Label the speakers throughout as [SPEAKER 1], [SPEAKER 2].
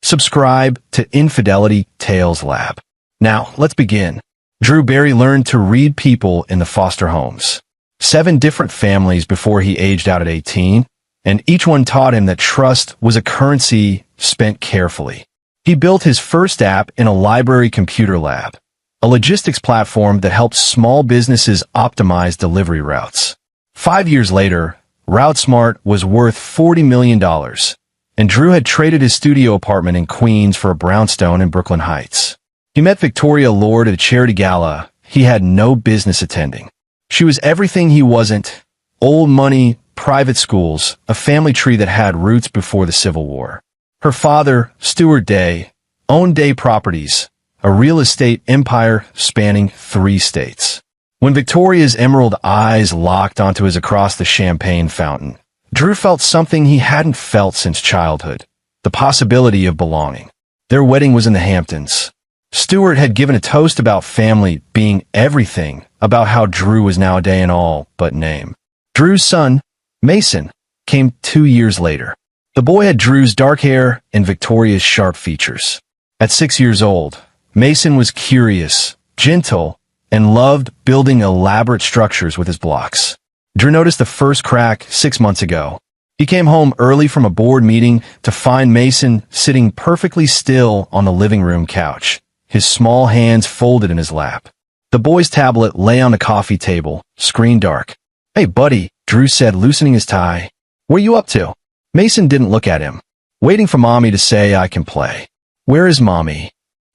[SPEAKER 1] Subscribe to Infidelity Tales Lab. Now, let's begin. Drew Barry learned to read people in the foster homes. 7 different families before he aged out at 18, and each one taught him that trust was a currency spent carefully. He built his first app in a library computer lab, a logistics platform that helped small businesses optimize delivery routes. 5 years later, RouteSmart was worth $40 million, and Drew had traded his studio apartment in Queens for a brownstone in Brooklyn Heights. He met Victoria Lord at a charity gala he had no business attending. She was everything he wasn't: old money, private schools, a family tree that had roots before the Civil War. Her father, Stuart Day, owned Day Properties, a real estate empire spanning 3 states. When Victoria's emerald eyes locked onto his across the champagne fountain, Drew felt something he hadn't felt since childhood: the possibility of belonging. Their wedding was in the Hamptons. Stuart had given a toast about family being everything, about how Drew was now a day in all but name. Drew's son, Mason, came 2 years later. The boy had Drew's dark hair and Victoria's sharp features. At 6 years old, Mason was curious, gentle, and loved building elaborate structures with his blocks. Drew noticed the first crack 6 months ago. He came home early from a board meeting to find Mason sitting perfectly still on the living room couch, his small hands folded in his lap. The boy's tablet lay on the coffee table, screen dark. "Hey, buddy," Drew said, loosening his tie. "What are you up to?" Mason didn't look at him. "Waiting for Mommy to say I can play." "Where is Mommy?"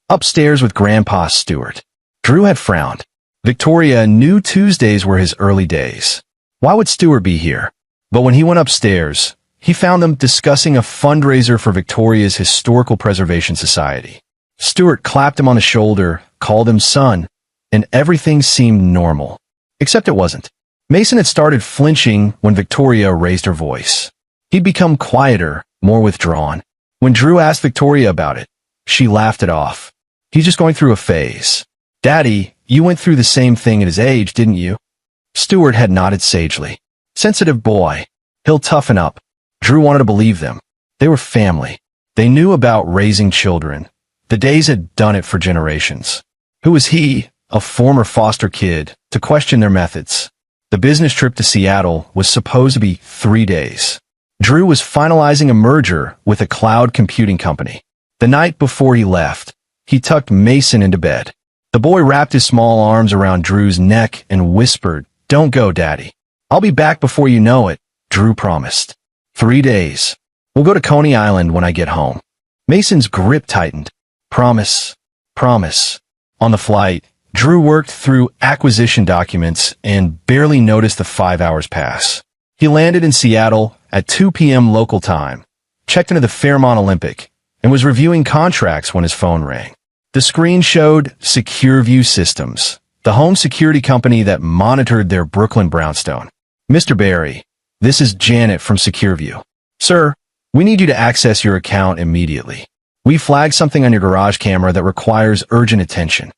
[SPEAKER 1] "Upstairs with Grandpa Stuart." Drew had frowned. Victoria knew Tuesdays were his early days. Why would Stuart be here? But when he went upstairs, he found them discussing a fundraiser for Victoria's Historical Preservation Society. Stuart clapped him on the shoulder, called him son, and everything seemed normal. Except it wasn't. Mason had started flinching when Victoria raised her voice. He'd become quieter, more withdrawn. When Drew asked Victoria about it, she laughed it off. "He's just going through a phase." "Daddy, you went through the same thing at his age, didn't you?" Stuart had nodded sagely. "Sensitive boy. He'll toughen up." Drew wanted to believe them. They were family. They knew about raising children. The Days had done it for generations. Who was he, a former foster kid, to question their methods? The business trip to Seattle was supposed to be 3 days. Drew was finalizing a merger with a cloud computing company. The night before he left, he tucked Mason into bed. The boy wrapped his small arms around Drew's neck and whispered, "Don't go, Daddy. I'll be back before you know it," Drew promised. 3 days. "We'll go to Coney Island when I get home." Mason's grip tightened. "Promise. Promise." On the flight, Drew worked through acquisition documents and barely noticed the 5 hours pass. He landed in Seattle at 2 p.m. local time, checked into the Fairmont Olympic, and was reviewing contracts when his phone rang. The screen showed Secure View Systems, the home security company that monitored their Brooklyn brownstone. "Mr. Barry, this is Janet from Secure View. Sir, we need you to access your account immediately. We flagged something on your garage camera that requires urgent attention."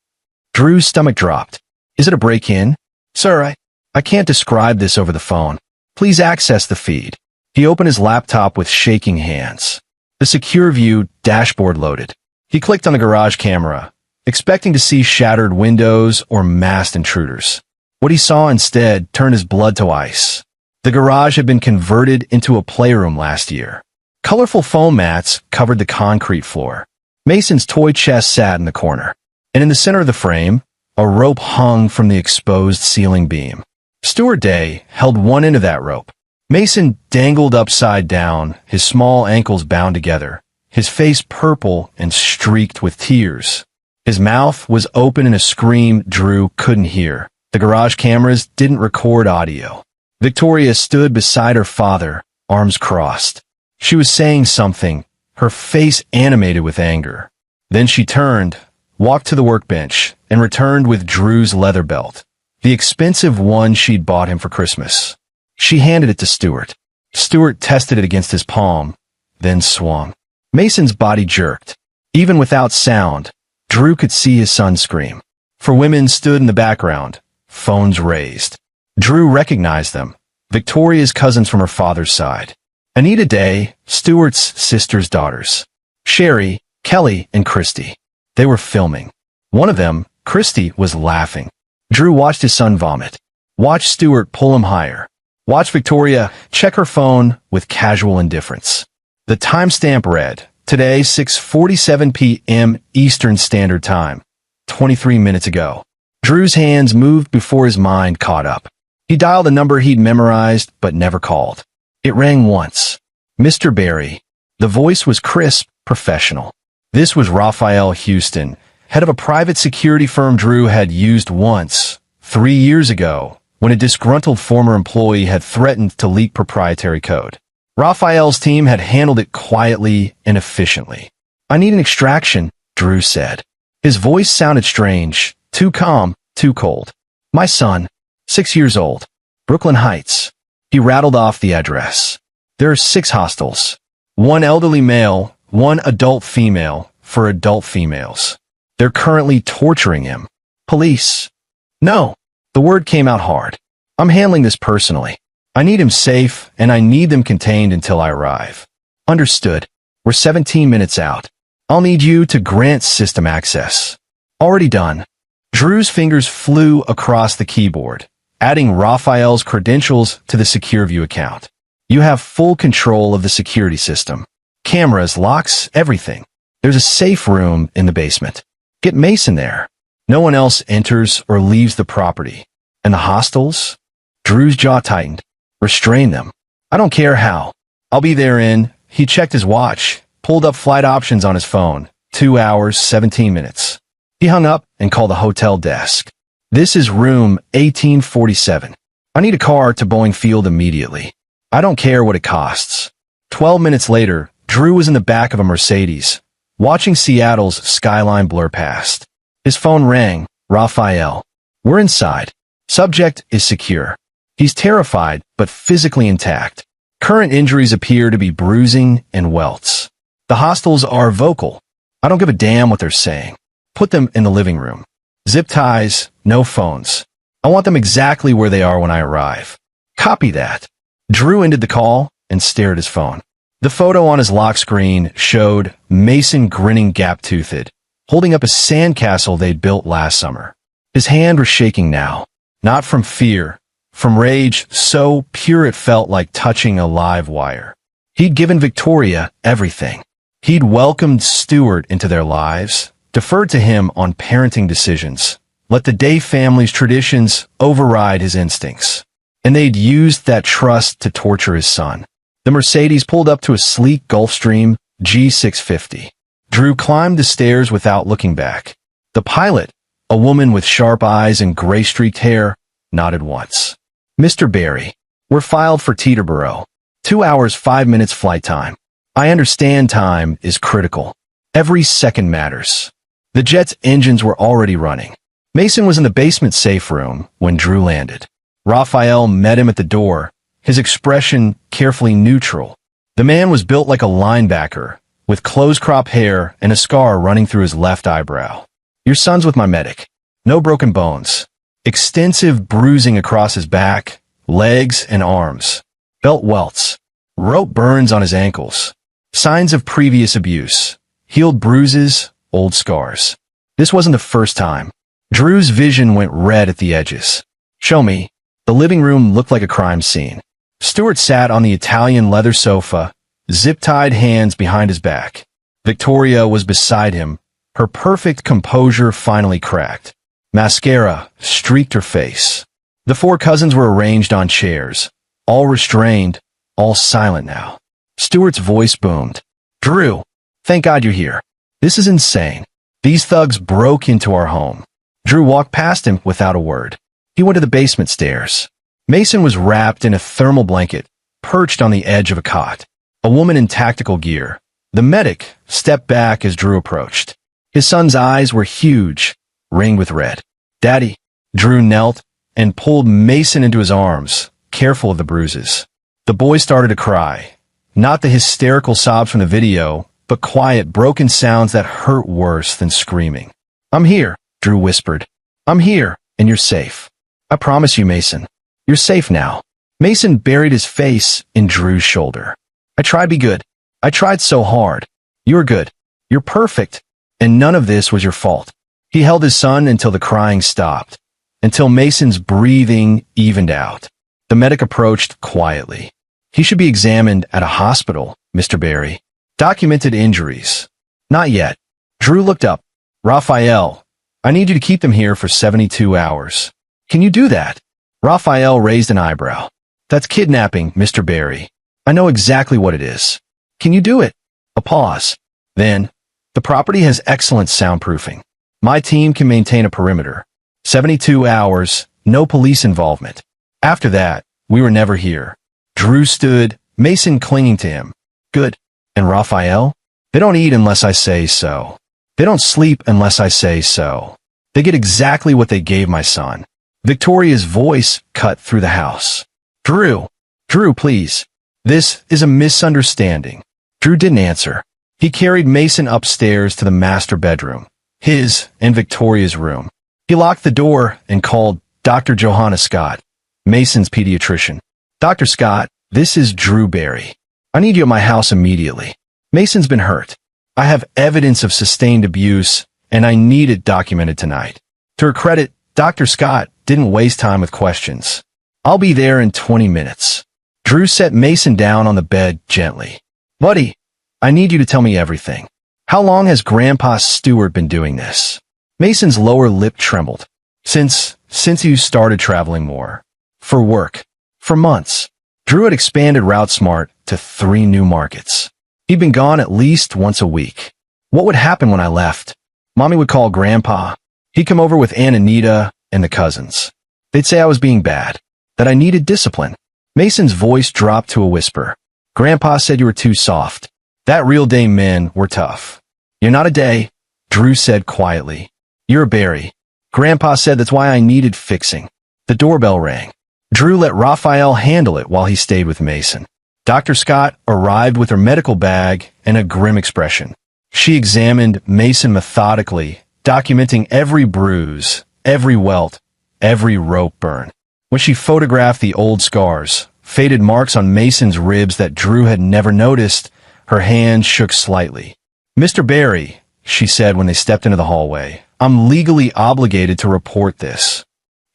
[SPEAKER 1] Drew's stomach dropped. "Is it a break-in?" "Sir, I can't describe this over the phone. Please access the feed." He opened his laptop with shaking hands. The Secure View dashboard loaded. He clicked on the garage camera, expecting to see shattered windows or masked intruders. What he saw instead turned his blood to ice. The garage had been converted into a playroom last year. Colorful foam mats covered the concrete floor. Mason's toy chest sat in the corner, and in the center of the frame, a rope hung from the exposed ceiling beam. Stuart Day held one end of that rope. Mason dangled upside down, his small ankles bound together, his face purple and streaked with tears. His mouth was open in a scream Drew couldn't hear. The garage cameras didn't record audio. Victoria stood beside her father, arms crossed. She was saying something, her face animated with anger. Then she turned, walked to the workbench, and returned with Drew's leather belt, the expensive one she'd bought him for Christmas. She handed it to Stuart. Stuart tested it against his palm, then swung. Mason's body jerked. Even without sound, Drew could see his son scream. 4 women stood in the background, phones raised. Drew recognized them, Victoria's cousins from her father's side. Anita Day, Stuart's sister's daughters. Sherry, Kelly and Christy. They were filming. One of them, Christy, was laughing. Drew watched his son vomit. Watched Stuart pull him higher. Watched Victoria check her phone with casual indifference. The timestamp read, today 6:47 p.m. Eastern Standard Time. 23 minutes ago. Drew's hands moved before his mind caught up. He dialed a number he'd memorized but never called. It rang once. Mr. Barry. The voice was crisp, professional. This was Raphael Houston, head of a private security firm Drew had used once, 3 years ago, when a disgruntled former employee had threatened to leak proprietary code. Raphael's team had handled it quietly and efficiently. I need an extraction, Drew said. His voice sounded strange, too calm, too cold. My son, 6 years old, Brooklyn Heights. He rattled off the address. There are 6 hostels. 1 elderly male, 1 adult female for adult females. They're currently torturing him. Police. No. The word came out hard. I'm handling this personally. I need him safe, and I need them contained until I arrive. Understood. We're 17 minutes out. I'll need you to grant system access. Already done. Drew's fingers flew across the keyboard, adding Raphael's credentials to the SecureView account. You have full control of the security system. Cameras, locks, everything. There's a safe room in the basement. Get Mason there. No one else enters or leaves the property. And the hostels? Drew's jaw tightened. Restrain them. I don't care how. I'll be there in... He checked his watch, pulled up flight options on his phone. 2 hours, 17 minutes. He hung up and called the hotel desk. This is room 1847. I need a car to Boeing Field immediately. I don't care what it costs. 12 minutes later, Drew was in the back of a Mercedes, watching Seattle's skyline blur past. His phone rang. Raphael. We're inside. Subject is secure. He's terrified, but physically intact. Current injuries appear to be bruising and welts. The hostels are vocal. I don't give a damn what they're saying. Put them in the living room. Zip ties, no phones. I want them exactly where they are when I arrive. Copy that. Drew ended the call and stared at his phone. The photo on his lock screen showed Mason grinning gap-toothed, holding up a sandcastle they'd built last summer. His hand was shaking now, not from fear, from rage so pure it felt like touching a live wire. He'd given Victoria everything. He'd welcomed Stuart into their lives, deferred to him on parenting decisions, let the Day family's traditions override his instincts. And they'd used that trust to torture his son. The Mercedes pulled up to a sleek Gulfstream G650. Drew climbed the stairs without looking back. The pilot, a woman with sharp eyes and gray-streaked hair, nodded once. Mr. Barry, we're filed for Teterboro. 2 hours, 5 minutes flight time. I understand time is critical. Every second matters. The jet's engines were already running. Mason was in the basement safe room when Drew landed. Raphael met him at the door, his expression carefully neutral. The man was built like a linebacker, with close-crop hair and a scar running through his left eyebrow. Your son's with my medic. No broken bones. Extensive bruising across his back, legs, and arms. Belt welts. Rope burns on his ankles. Signs of previous abuse. Healed bruises, old scars. This wasn't the first time. Drew's vision went red at the edges. Show me. The living room looked like a crime scene. Stuart sat on the Italian leather sofa, zip-tied hands behind his back. Victoria was beside him, her perfect composure finally cracked. Mascara streaked her face. The 4 cousins were arranged on chairs, all restrained, all silent now. Stuart's voice boomed. Drew, thank God you're here. This is insane. These thugs broke into our home. Drew walked past him without a word. He went to the basement stairs. Mason was wrapped in a thermal blanket, perched on the edge of a cot. A woman in tactical gear. The medic stepped back as Drew approached. His son's eyes were huge, ringed with red. Daddy. Drew knelt and pulled Mason into his arms, careful of the bruises. The boy started to cry. Not the hysterical sobs from the video, but quiet, broken sounds that hurt worse than screaming. I'm here, Drew whispered. I'm here, and you're safe. I promise you, Mason. You're safe now. Mason buried his face in Drew's shoulder. I tried to be good. I tried so hard. You're good. You're perfect, and none of this was your fault. He held his son until the crying stopped, until Mason's breathing evened out. The medic approached quietly. He should be examined at a hospital, Mr. Barry. Documented injuries. Not yet. Drew looked up. Raphael, I need you to keep them here for 72 hours. Can you do that? Raphael raised an eyebrow. That's kidnapping, Mr. Barry. I know exactly what it is. Can you do it? A pause. Then, the property has excellent soundproofing. My team can maintain a perimeter. 72 hours, no police involvement. After that, we were never here. Drew stood, Mason clinging to him. Good. And Raphael? They don't eat unless I say so. They don't sleep unless I say so. They get exactly what they gave my son. Victoria's voice cut through the house. Drew, please. This is a misunderstanding. Drew didn't answer. He carried Mason upstairs to the master bedroom, his and Victoria's room. He locked the door and called Dr. Johanna Scott, Mason's pediatrician. Dr. Scott, this is Drew Barry. I need you at my house immediately. Mason's been hurt. I have evidence of sustained abuse, and I need it documented tonight. To her credit, Dr. Scott didn't waste time with questions. I'll be there in 20 minutes. Drew set Mason down on the bed gently. Buddy, I need you to tell me everything. How long has Grandpa Stewart been doing this? Mason's lower lip trembled. Since you started traveling more. For work. For months. Drew had expanded Route Smart to 3 new markets. He'd been gone at least once a week. What would happen when I left? Mommy would call Grandpa. He'd come over with Aunt Anita and the cousins. They'd say I was being bad, that I needed discipline. Mason's voice dropped to a whisper. Grandpa said you were too soft. That real day men were tough. You're not a day, Drew said quietly. You're a Barry. Grandpa said that's why I needed fixing. The doorbell rang. Drew let Raphael handle it while he stayed with Mason. Dr. Scott arrived with her medical bag and a grim expression. She examined Mason methodically, documenting every bruise, every welt, every rope burn. When she photographed the old scars, faded marks on Mason's ribs that Drew had never noticed, her hand shook slightly. Mr. Barry, she said when they stepped into the hallway, I'm legally obligated to report this.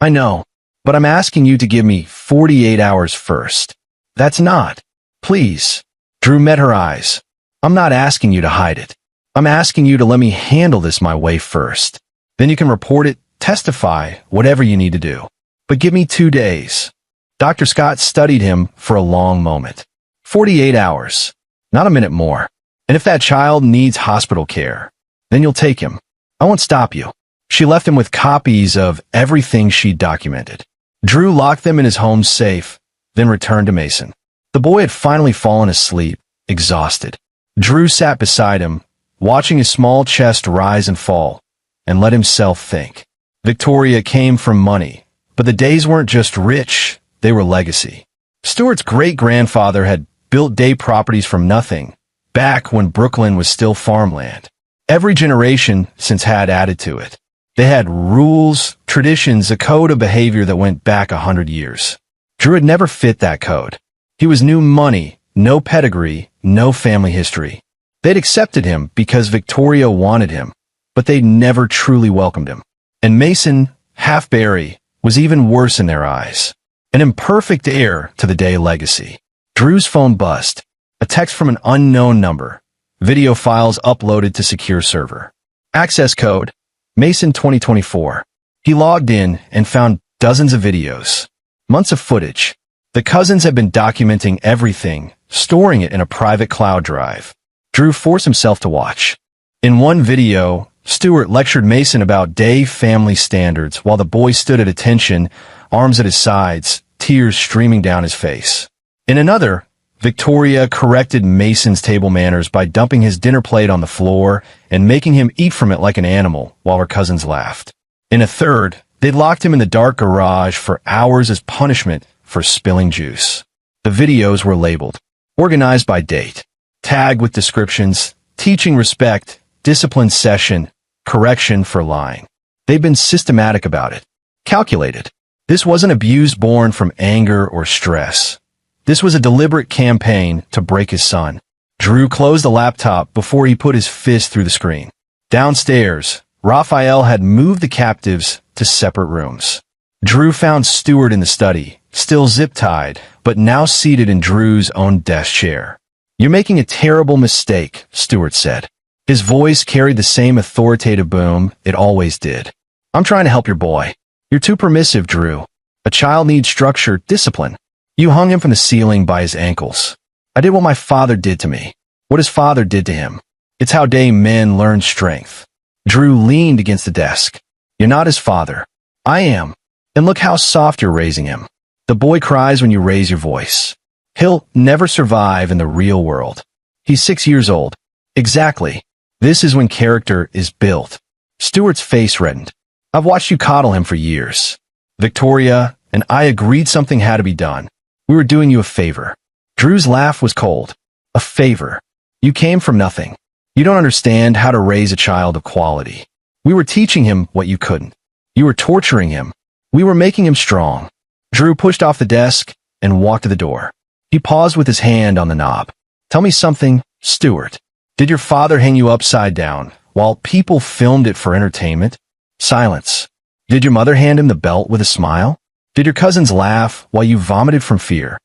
[SPEAKER 1] I know, but I'm asking you to give me 48 hours first. That's not. Please. Drew met her eyes. I'm not asking you to hide it. I'm asking you to let me handle this my way first. Then you can report it, testify, whatever you need to do. But give me 2 days. Dr. Scott studied him for a long moment. 48 hours. Not a minute more. And if that child needs hospital care, then you'll take him. I won't stop you. She left him with copies of everything she documented. Drew locked them in his home safe, then returned to Mason. The boy had finally fallen asleep, exhausted. Drew sat beside him, watching his small chest rise and fall, and let himself think. Victoria came from money, but the days weren't just rich, they were legacy. Stewart's great-grandfather had built day properties from nothing, back when Brooklyn was still farmland. Every generation since had added to it. They had rules, traditions, a code of behavior that went back 100 years. Drew had never fit that code. He was new money, no pedigree, no family history. They'd accepted him because Victoria wanted him, but they'd never truly welcomed him. And Mason, half Barry, was even worse in their eyes. An imperfect heir to the Day legacy. Drew's phone buzzed. A text from an unknown number. Video files uploaded to secure server. Access code, Mason 2024. He logged in and found dozens of videos. Months of footage. The cousins had been documenting everything, storing it in a private cloud drive. Drew forced himself to watch. In one video, Stewart lectured Mason about Day family standards while the boy stood at attention, arms at his sides, tears streaming down his face. In another, Victoria corrected Mason's table manners by dumping his dinner plate on the floor and making him eat from it like an animal while her cousins laughed. In a third, they'd locked him in the dark garage for hours as punishment for spilling juice. The videos were labeled, organized by date, tagged with descriptions, teaching respect, discipline session, correction for lying. They'd been systematic about it, calculated. This wasn't abuse born from anger or stress. This was a deliberate campaign to break his son. Drew closed the laptop before he put his fist through the screen. Downstairs, Raphael had moved the captives to separate rooms. Drew found Stuart in the study, still zip-tied, but now seated in Drew's own desk chair. "You're making a terrible mistake," Stuart said. His voice carried the same authoritative boom it always did. "I'm trying to help your boy. You're too permissive, Drew. A child needs structure, discipline. You hung him from the ceiling by his ankles. I did what my father did to me. What his father did to him. It's how men learn strength." Drew leaned against the desk. "You're not his father. I am. And look how soft you're raising him. The boy cries when you raise your voice. He'll never survive in the real world. He's 6 years old. Exactly. This is when character is built." Stuart's face reddened. "I've watched you coddle him for years. Victoria and I agreed something had to be done. We were doing you a favor." Drew's laugh was cold. "A favor? You came from nothing. You don't understand how to raise a child of quality. We were teaching him what you couldn't. You were torturing him. We were making him strong." Drew pushed off the desk and walked to the door. He paused with his hand on the knob. "Tell me something, Stuart. Did your father hang you upside down while people filmed it for entertainment?" Silence. "Did your mother hand him the belt with a smile? Did your cousins laugh while you vomited from fear?"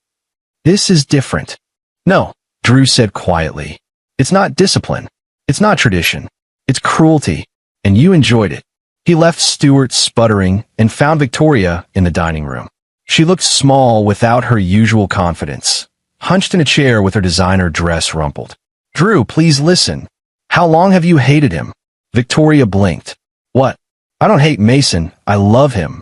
[SPEAKER 1] "This is different." "No," Drew said quietly. "It's not discipline. It's not tradition. It's cruelty. And you enjoyed it." He left Stuart sputtering and found Victoria in the dining room. She looked small without her usual confidence, hunched in a chair with her designer dress rumpled. "Drew, please listen. How long have you hated him?" Victoria blinked. "What? I don't hate Mason. I love him."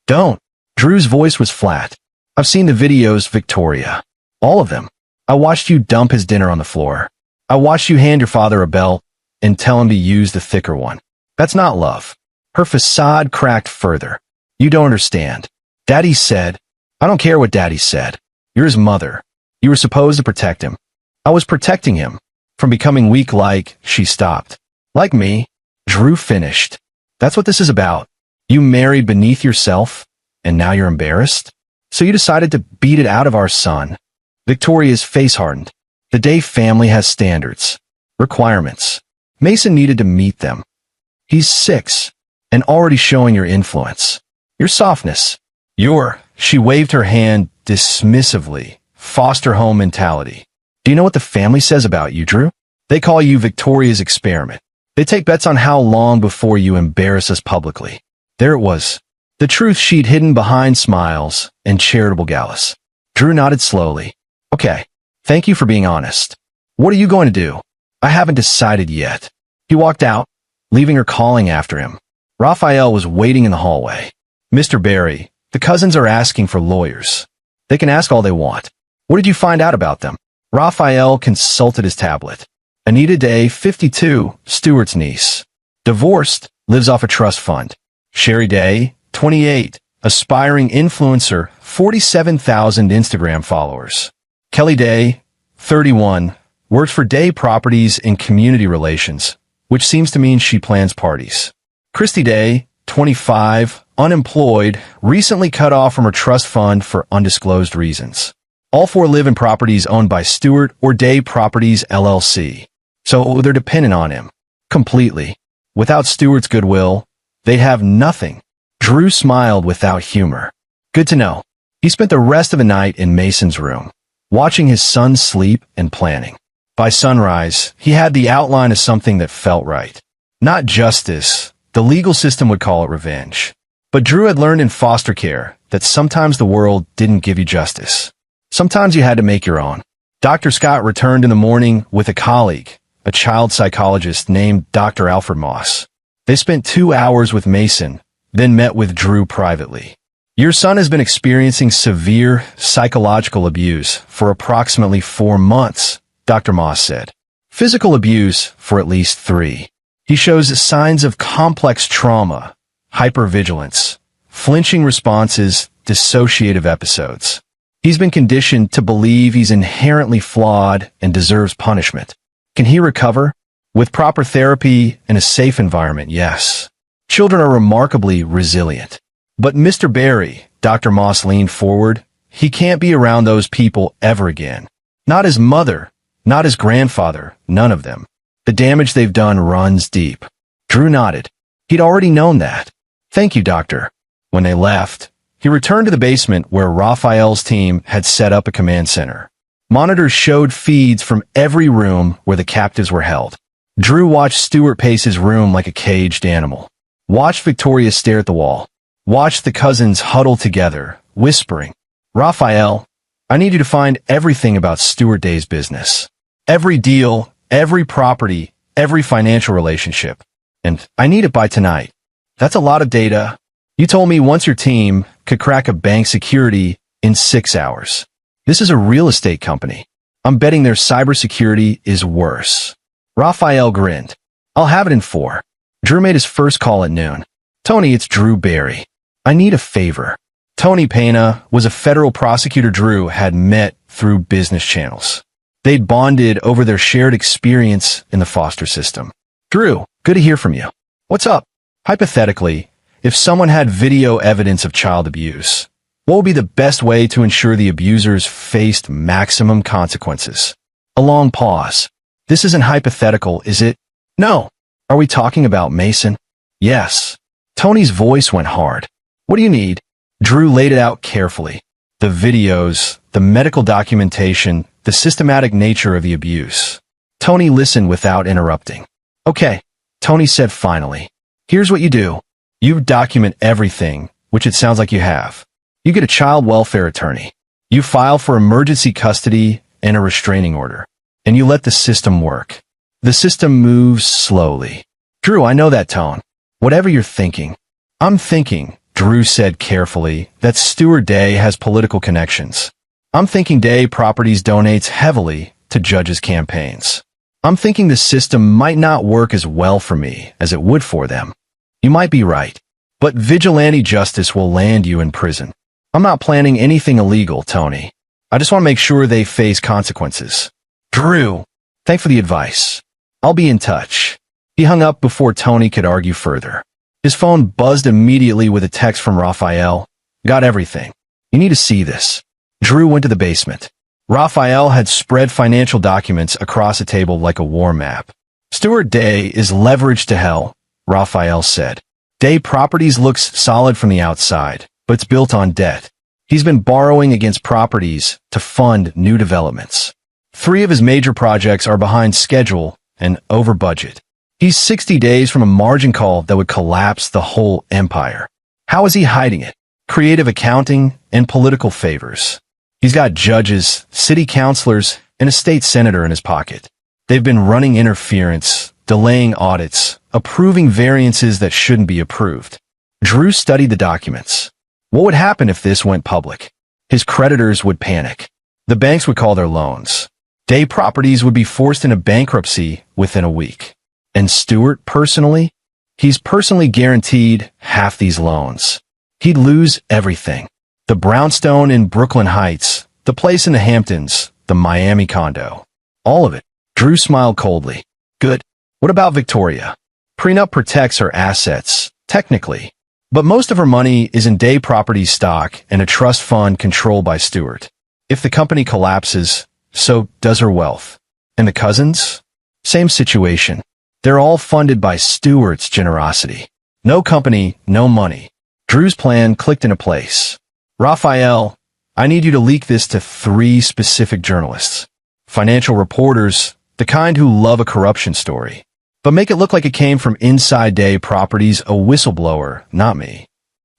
[SPEAKER 1] "Don't." Drew's voice was flat. "I've seen the videos, Victoria. All of them. I watched you dump his dinner on the floor. I watched you hand your father a belt and tell him to use the thicker one. That's not love." Her facade cracked further. "You don't understand. Daddy said—" "I don't care what Daddy said. You're his mother. You were supposed to protect him." "I was protecting him from becoming weak like—" She stopped. "Like me." Drew finished. "That's what this is about. You married beneath yourself, and now you're embarrassed? So you decided to beat it out of our son." Victoria's face hardened. "The Day family has standards, requirements. Mason needed to meet them. He's 6, and already showing your influence. Your softness. Your—" She waved her hand dismissively. "Foster home mentality. Do you know what the family says about you, Drew? They call you Victoria's experiment. They take bets on how long before you embarrass us publicly." There it was. The truth sheet hidden behind smiles and charitable gallus. Drew nodded slowly. "Okay. Thank you for being honest. What are you going to do?" "I haven't decided yet." He walked out, leaving her calling after him. Raphael was waiting in the hallway. "Mr. Barry, the cousins are asking for lawyers. They can ask all they want. What did you find out about them?" Raphael consulted his tablet. "Anita Day, 52, Stuart's niece. Divorced, lives off a trust fund. Sherry Day, 28, aspiring influencer, 47,000 Instagram followers. Kelly Day, 31, works for Day Properties in Community Relations, which seems to mean she plans parties. Christy Day, 25, unemployed, recently cut off from her trust fund for undisclosed reasons. All 4 live in properties owned by Stuart or Day Properties LLC. So they're dependent on him. Completely. Without Stuart's goodwill, they'd have nothing." Drew smiled without humor. "Good to know." He spent the rest of the night in Mason's room, watching his son sleep and planning. By sunrise, he had the outline of something that felt right. Not justice. The legal system would call it revenge. But Drew had learned in foster care that sometimes the world didn't give you justice. Sometimes you had to make your own. Dr. Scott returned in the morning with a colleague, a child psychologist named Dr. Alfred Moss. They spent 2 hours with Mason, then met with Drew privately. "Your son has been experiencing severe psychological abuse for approximately 4 months, Dr. Moss said. Physical abuse for at least 3. He shows signs of complex trauma, hypervigilance, flinching responses, dissociative episodes. He's been conditioned to believe he's inherently flawed and deserves punishment. Can he recover? With proper therapy and a safe environment, yes. Children are remarkably resilient. But Mr. Barry," Dr. Moss leaned forward, "he can't be around those people ever again. Not his mother, Not his grandfather, none of them. The damage they've done runs deep. Drew nodded. He'd already known that. Thank you, Doctor. When they left, he returned to the basement where Raphael's team had set up a command center. Monitors showed feeds from every room where the captives were held. Drew watched Stuart pace his room like a caged animal. Watched Victoria stare at the wall. Watched the cousins huddle together, whispering, "Raphael, I need you to find everything about Stuart Day's business. Every deal, every property, every financial relationship. And I need it by tonight." That's a lot of data. You told me once your team could crack a bank security in 6 hours. This is a real estate company. I'm betting their cybersecurity is worse. Raphael grinned. I'll have it in 4. Drew made his first call at noon. Tony, it's Drew Barry. I need a favor. Tony Pena was a federal prosecutor Drew had met through business channels. They'd bonded over their shared experience in the foster system. Drew, good to hear from you. What's up? Hypothetically, if someone had video evidence of child abuse, what would be the best way to ensure the abusers faced maximum consequences? A long pause. This isn't hypothetical, is it? No. Are we talking about Mason? Yes. Tony's voice went hard. What do you need? Drew laid it out carefully. The videos, the medical documentation, the systematic nature of the abuse. Tony listened without interrupting. Okay, Tony said finally. Here's what you do. You document everything, which it sounds like you have. You get a child welfare attorney. You file for emergency custody and a restraining order. And you let the system work. The system moves slowly. Drew, I know that tone. Whatever you're thinking. I'm thinking, Drew said carefully, that Stuart Day has political connections. I'm thinking Day Properties donates heavily to judges' campaigns. I'm thinking the system might not work as well for me as it would for them. You might be right, but vigilante justice will land you in prison. I'm not planning anything illegal, Tony. I just want to make sure they face consequences. Drew, thanks for the advice. I'll be in touch. He hung up before Tony could argue further. His phone buzzed immediately with a text from Raphael. Got everything. You need to see this. Drew went to the basement. Raphael had spread financial documents across a table like a war map. Stuart Day is leveraged to hell, Raphael said. Day Properties looks solid from the outside, but it's built on debt. He's been borrowing against properties to fund new developments. 3 of his major projects are behind schedule and over budget. He's 60 days from a margin call that would collapse the whole empire. How is he hiding it? Creative accounting and political favors. He's got judges, city councilors, and a state senator in his pocket. They've been running interference, delaying audits, approving variances that shouldn't be approved. Drew studied the documents. What would happen if this went public? His creditors would panic. The banks would call their loans. Day Properties would be forced into bankruptcy within a week. And Stuart, personally? He's personally guaranteed half these loans. He'd lose everything. The brownstone in Brooklyn Heights, the place in the Hamptons, the Miami condo. All of it. Drew smiled coldly. Good. What about Victoria? Prenup protects her assets, technically. But most of her money is in Day Properties stock and a trust fund controlled by Stuart. If the company collapses, so does her wealth. And the cousins? Same situation. They're all funded by Stuart's generosity. No company, no money. Drew's plan clicked into place. Raphael, I need you to leak this to 3 specific journalists. Financial reporters, the kind who love a corruption story. But make it look like it came from inside Day Properties, a whistleblower, not me.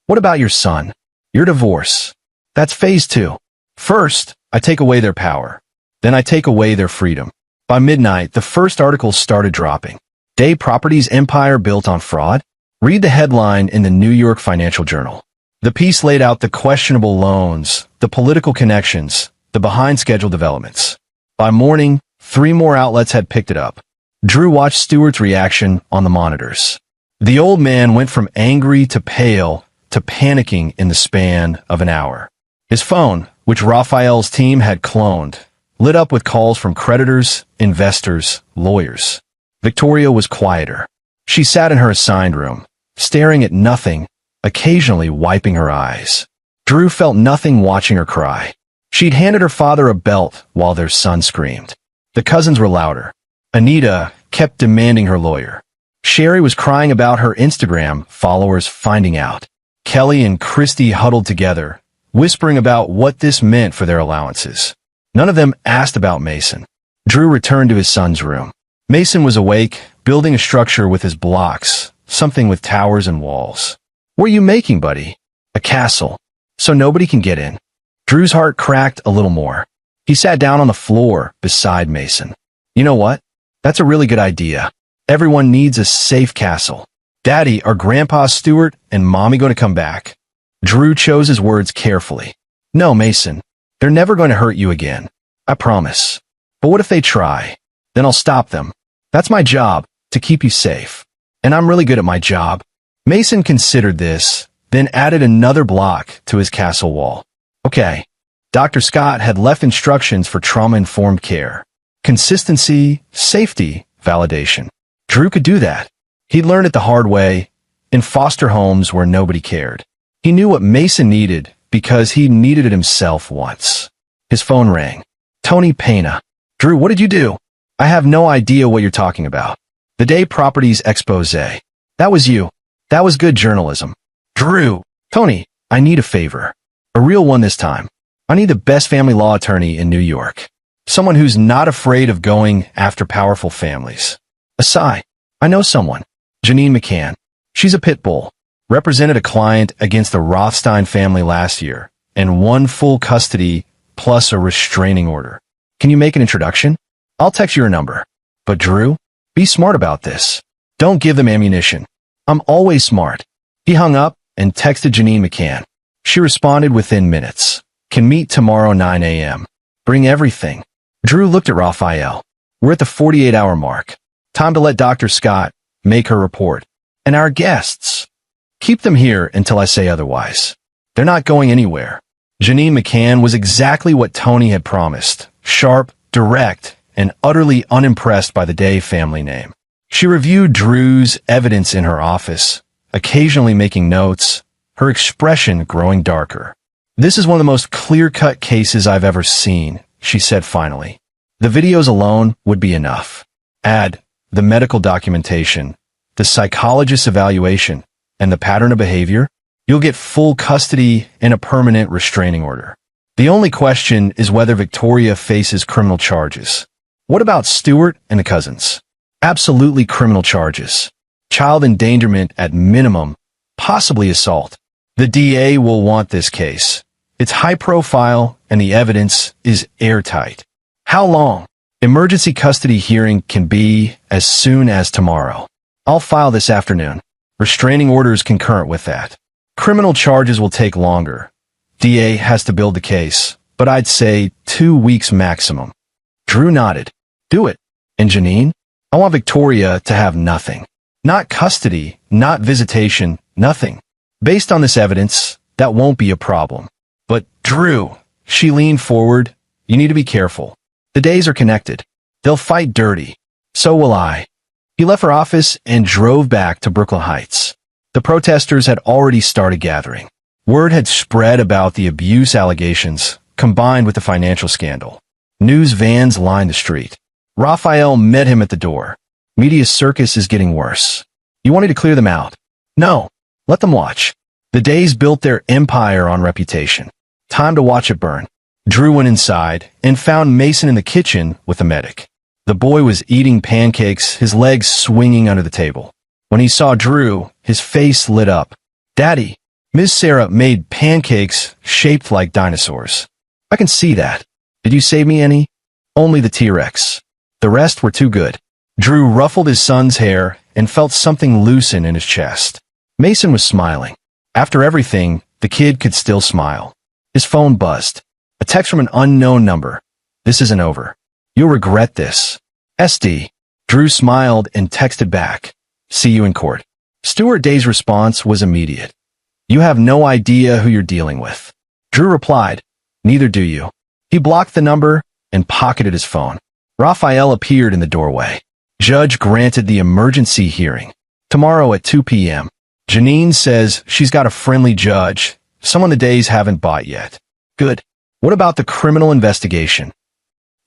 [SPEAKER 1] What about your son? Your divorce. That's phase 2. First, I take away their power. Then I take away their freedom. By midnight, the first articles started dropping. Day Properties empire built on fraud? Read the headline in the New York Financial Journal. The piece laid out the questionable loans, the political connections, the behind-schedule developments. By morning, 3 more outlets had picked it up. Drew watched Stuart's reaction on the monitors. The old man went from angry to pale to panicking in the span of an hour. His phone, which Raphael's team had cloned, lit up with calls from creditors, investors, lawyers. Victoria was quieter. She sat in her assigned room, staring at nothing, occasionally wiping her eyes. Drew felt nothing watching her cry. She'd handed her father a belt while their son screamed. The cousins were louder. Anita kept demanding her lawyer. Sherry was crying about her Instagram followers finding out. Kelly and Christy huddled together, whispering about what this meant for their allowances. None of them asked about Mason. Drew returned to his son's room. Mason was awake, building a structure with his blocks, something with towers and walls. "What are you making, buddy?" "A castle, so nobody can get in." Drew's heart cracked a little more. He sat down on the floor beside Mason. "You know what? That's a really good idea. Everyone needs a safe castle. Daddy, are Grandpa Stewart and Mommy going to come back?" Drew chose his words carefully. "No, Mason. They're never going to hurt you again. I promise. But what if they try? Then I'll stop them. That's my job, to keep you safe. And I'm really good at my job." Mason considered this, then added another block to his castle wall. "Okay." Dr. Scott had left instructions for trauma-informed care. Consistency, safety, validation. Drew could do that. He'd learned it the hard way, in foster homes where nobody cared. He knew what Mason needed because he needed it himself once. His phone rang. "Tony Pena." "Drew, what did you do?" "I have no idea what you're talking about." "The Day Properties expose." "That was you. That was good journalism." "Drew." "Tony, I need a favor. A real one this time. I need the best family law attorney in New York. Someone who's not afraid of going after powerful families." A sigh. "I know someone. Janine McCann. She's a pit bull. Represented a client against the Rothstein family last year and won full custody plus a restraining order. Can you make an introduction? I'll text you her number. But Drew, be smart about this. Don't give them ammunition." "I'm always smart." He hung up and texted Janine McCann. She responded within minutes. "Can meet tomorrow 9 a.m. Bring everything." Drew looked at Raphael. "We're at the 48-hour mark. Time to let Dr. Scott make her report. And our guests. Keep them here until I say otherwise. They're not going anywhere." Janine McCann was exactly what Tony had promised. Sharp, direct, and utterly unimpressed by the Day family name. She reviewed Drew's evidence in her office, occasionally making notes, her expression growing darker. "This is one of the most clear-cut cases I've ever seen," she said finally. "The videos alone would be enough. Add the medical documentation, the psychologist's evaluation, and the pattern of behavior. You'll get full custody and a permanent restraining order. The only question is whether Victoria faces criminal charges." "What about Stewart and the cousins?" "Absolutely criminal charges. Child endangerment at minimum, possibly assault. The DA will want this case. It's high profile and the evidence is airtight." "How long?" "Emergency custody hearing can be as soon as tomorrow. I'll file this afternoon. Restraining orders concurrent with that. Criminal charges will take longer. DA has to build the case, but I'd say 2 weeks maximum." Drew nodded. "Do it. And Janine? I want Victoria to have nothing. Not custody, not visitation, nothing. Based on this evidence, that won't be a problem. But Drew," she leaned forward, "you need to be careful. The Days are connected. They'll fight dirty. So will I." He left her office and drove back to Brooklyn Heights. The protesters had already started gathering. Word had spread about the abuse allegations, combined with the financial scandal. News vans lined the street. Raphael met him at the door. "Media circus is getting worse. You wanted to clear them out?" "No. Let them watch. The Days built their empire on reputation. Time to watch it burn." Drew went inside and found Mason in the kitchen with a medic. The boy was eating pancakes, his legs swinging under the table. When he saw Drew, his face lit up. "Daddy, Miss Sarah made pancakes shaped like dinosaurs." "I can see that. Did you save me any?" "Only the T-Rex. The rest were too good." Drew ruffled his son's hair and felt something loosen in his chest. Mason was smiling. After everything, the kid could still smile. His phone buzzed. A text from an unknown number. "This isn't over. You'll regret this. SD." Drew smiled and texted back. "See you in court." Stewart Day's response was immediate. "You have no idea who you're dealing with." Drew replied, "Neither do you." He blocked the number and pocketed his phone. Raphael appeared in the doorway. "Judge granted the emergency hearing. Tomorrow at 2 p.m. Janine says she's got a friendly judge, someone the Days haven't bought yet." "Good. What about the criminal investigation?"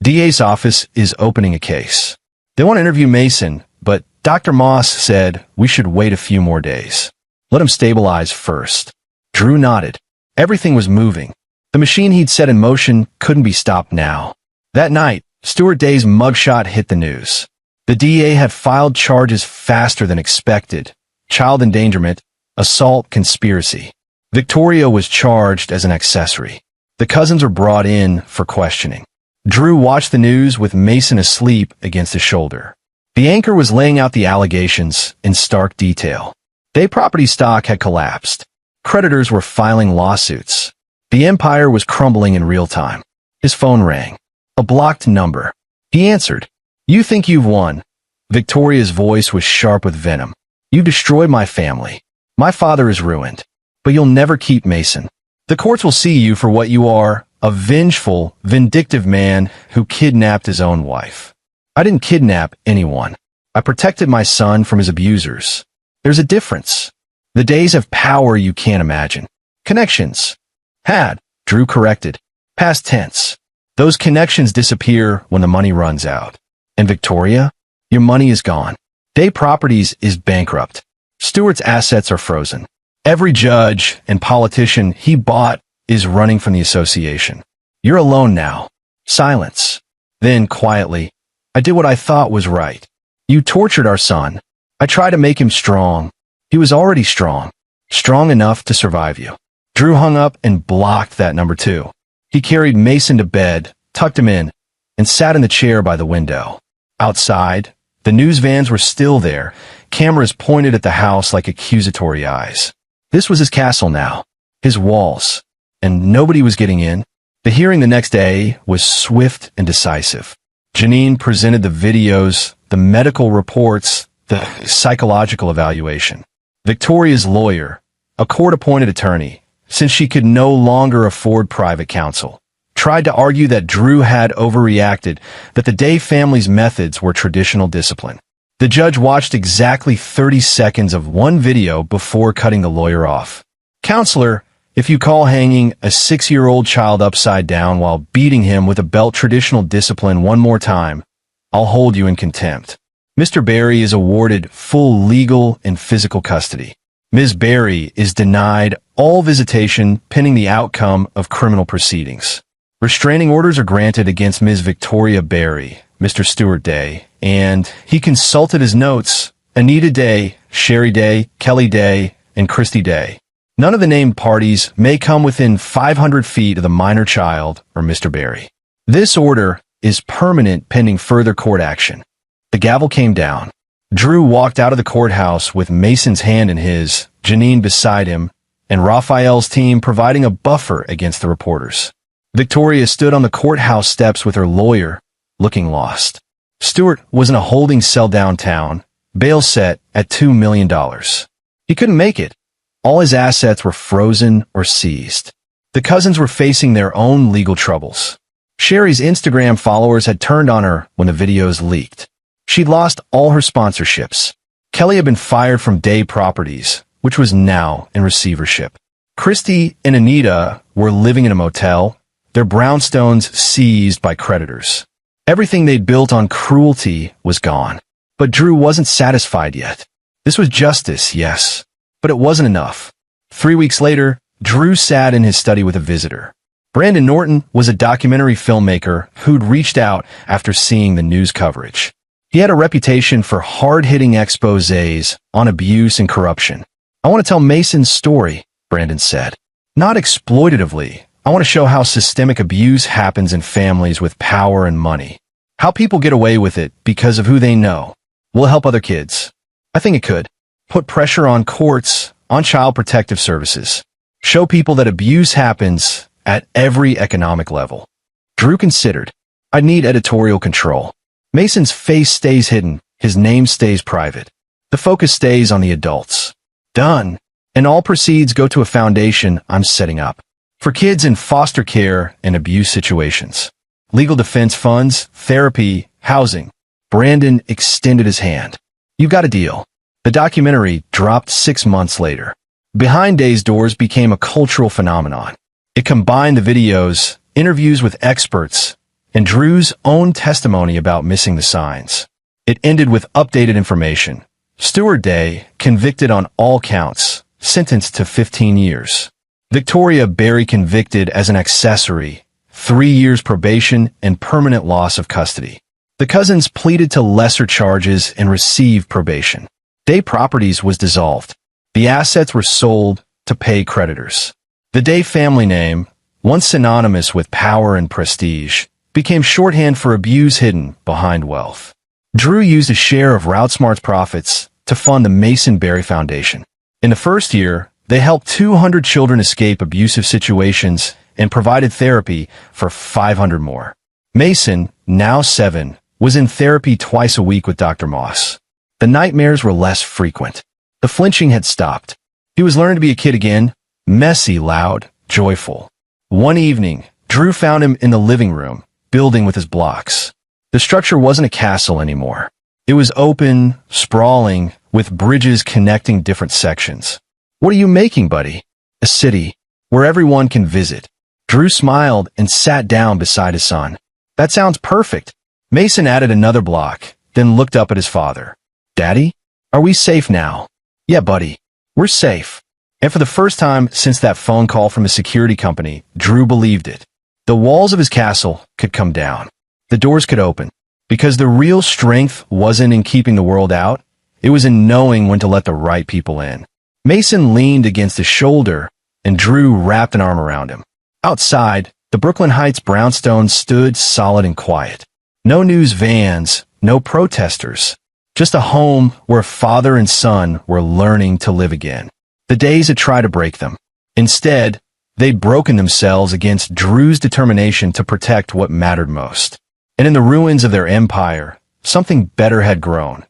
[SPEAKER 1] DA's office is opening a case. They want to interview Mason, but Dr. Moss said we should wait a few more days. Let him stabilize first. Drew nodded. Everything was moving. The machine he'd set in motion couldn't be stopped now. That night, Stuart Day's mugshot hit the news. The DA had filed charges faster than expected. Child endangerment, assault, conspiracy. Victoria was charged as an accessory. The cousins were brought in for questioning. Drew watched the news with Mason asleep against his shoulder. The anchor was laying out the allegations in stark detail. Day property stock had collapsed. Creditors were filing lawsuits. The empire was crumbling in real time. His phone rang. A blocked number. He answered. "You think you've won." Victoria's voice was sharp with venom. "You destroyed my family. My father is ruined. But you'll never keep Mason. The courts will see you for what you are, a vengeful, vindictive man who kidnapped his own wife." "I didn't kidnap anyone. I protected my son from his abusers. There's a difference. The Days have power you can't imagine. Connections." "Had," Drew corrected. Past tense. "Those connections disappear when the money runs out. And Victoria, your money is gone. Day Properties is bankrupt. Stewart's assets are frozen. Every judge and politician he bought is running from the association. You're alone now." Silence. Then, quietly, "I did what I thought was right. You tortured our son. I tried to make him strong. He was already strong. Strong enough to survive you." Drew hung up and blocked that number two. He carried Mason to bed, tucked him in, and sat in the chair by the window. Outside, the news vans were still there, cameras pointed at the house like accusatory eyes. This was his castle now, his walls, and nobody was getting in. The hearing the next day was swift and decisive. Janine presented the videos, the medical reports, the psychological evaluation. Victoria's lawyer, a court-appointed attorney, since she could no longer afford private counsel, tried to argue that Drew had overreacted, that the Day family's methods were traditional discipline. The judge watched exactly 30 seconds of one video before cutting the lawyer off. "Counselor, if you call hanging a 6-year-old child upside down while beating him with a belt traditional discipline one more time, I'll hold you in contempt." Mr. Berry is awarded full legal and physical custody. Ms. Berry is denied all visitation pending the outcome of criminal proceedings. Restraining orders are granted against Ms. Victoria Berry, Mr. Stuart Day, and he consulted his notes, Anita Day, Sherry Day, Kelly Day, and Christy Day. None of the named parties may come within 500 feet of the minor child or Mr. Berry. This order is permanent pending further court action. The gavel came down. Drew walked out of the courthouse with Mason's hand in his, Janine beside him, and Raphael's team providing a buffer against the reporters. Victoria stood on the courthouse steps with her lawyer, looking lost. Stuart was in a holding cell downtown, bail set at $2 million. He couldn't make it. All his assets were frozen or seized. The cousins were facing their own legal troubles. Sherry's Instagram followers had turned on her when the videos leaked. She'd lost all her sponsorships. Kelly had been fired from Day Properties, which was now in receivership. Christy and Anita were living in a motel, their brownstones seized by creditors. Everything they'd built on cruelty was gone. But Drew wasn't satisfied yet. This was justice, yes, but it wasn't enough. 3 weeks later, Drew sat in his study with a visitor. Brandon Norton was a documentary filmmaker who'd reached out after seeing the news coverage. He had a reputation for hard-hitting exposés on abuse and corruption. "I want to tell Mason's story," Brandon said. "Not exploitatively. I want to show how systemic abuse happens in families with power and money. How people get away with it because of who they know. Will help other kids. I think it could. Put pressure on courts, on child protective services. Show people that abuse happens at every economic level." Drew considered. "I'd need editorial control. Mason's face stays hidden, his name stays private. The focus stays on the adults." "Done. And all proceeds go to a foundation I'm setting up. For kids in foster care and abuse situations. Legal defense funds, therapy, housing." Brandon extended his hand. "You've got a deal." The documentary dropped 6 months later. Behind Day's Doors became a cultural phenomenon. It combined the videos, interviews with experts, and Drew's own testimony about missing the signs. It ended with updated information. Stuart Day, convicted on all counts, sentenced to 15 years. Victoria Berry convicted as an accessory, 3 years probation and permanent loss of custody. The cousins pleaded to lesser charges and received probation. Day Properties was dissolved. The assets were sold to pay creditors. The Day family name, once synonymous with power and prestige, became shorthand for abuse hidden behind wealth. Drew used a share of RouteSmart's profits to fund the Mason Berry Foundation. In the first year, they helped 200 children escape abusive situations and provided therapy for 500 more. Mason, now 7, was in therapy twice a week with Dr. Moss. The nightmares were less frequent. The flinching had stopped. He was learning to be a kid again, messy, loud, joyful. One evening, Drew found him in the living room, building with his blocks. The structure wasn't a castle anymore. It was open, sprawling, with bridges connecting different sections. "What are you making, buddy?" "A city, where everyone can visit." Drew smiled and sat down beside his son. "That sounds perfect." Mason added another block, then looked up at his father. "Daddy, are we safe now?" "Yeah, buddy, we're safe." And for the first time since that phone call from his security company, Drew believed it. The walls of his castle could come down. The doors could open. Because the real strength wasn't in keeping the world out, it was in knowing when to let the right people in. Mason leaned against his shoulder, and Drew wrapped an arm around him. Outside, the Brooklyn Heights brownstone stood solid and quiet. No news vans, no protesters. Just a home where father and son were learning to live again. The days had tried to break them. Instead, they'd broken themselves against Drew's determination to protect what mattered most. And in the ruins of their empire, something better had grown.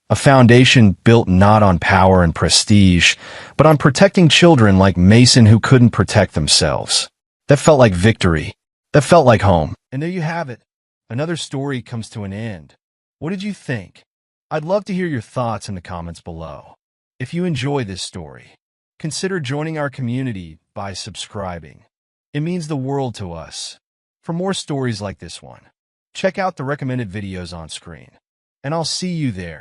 [SPEAKER 1] A foundation built not on power and prestige, but on protecting children like Mason who couldn't protect themselves. That felt like victory. That felt like home. And there you have it. Another story comes to an end. What did you think? I'd love to hear your thoughts in the comments below. If you enjoy this story, consider joining our community by subscribing. It means the world to us. For more stories like this one, check out the recommended videos on screen, and I'll see you there.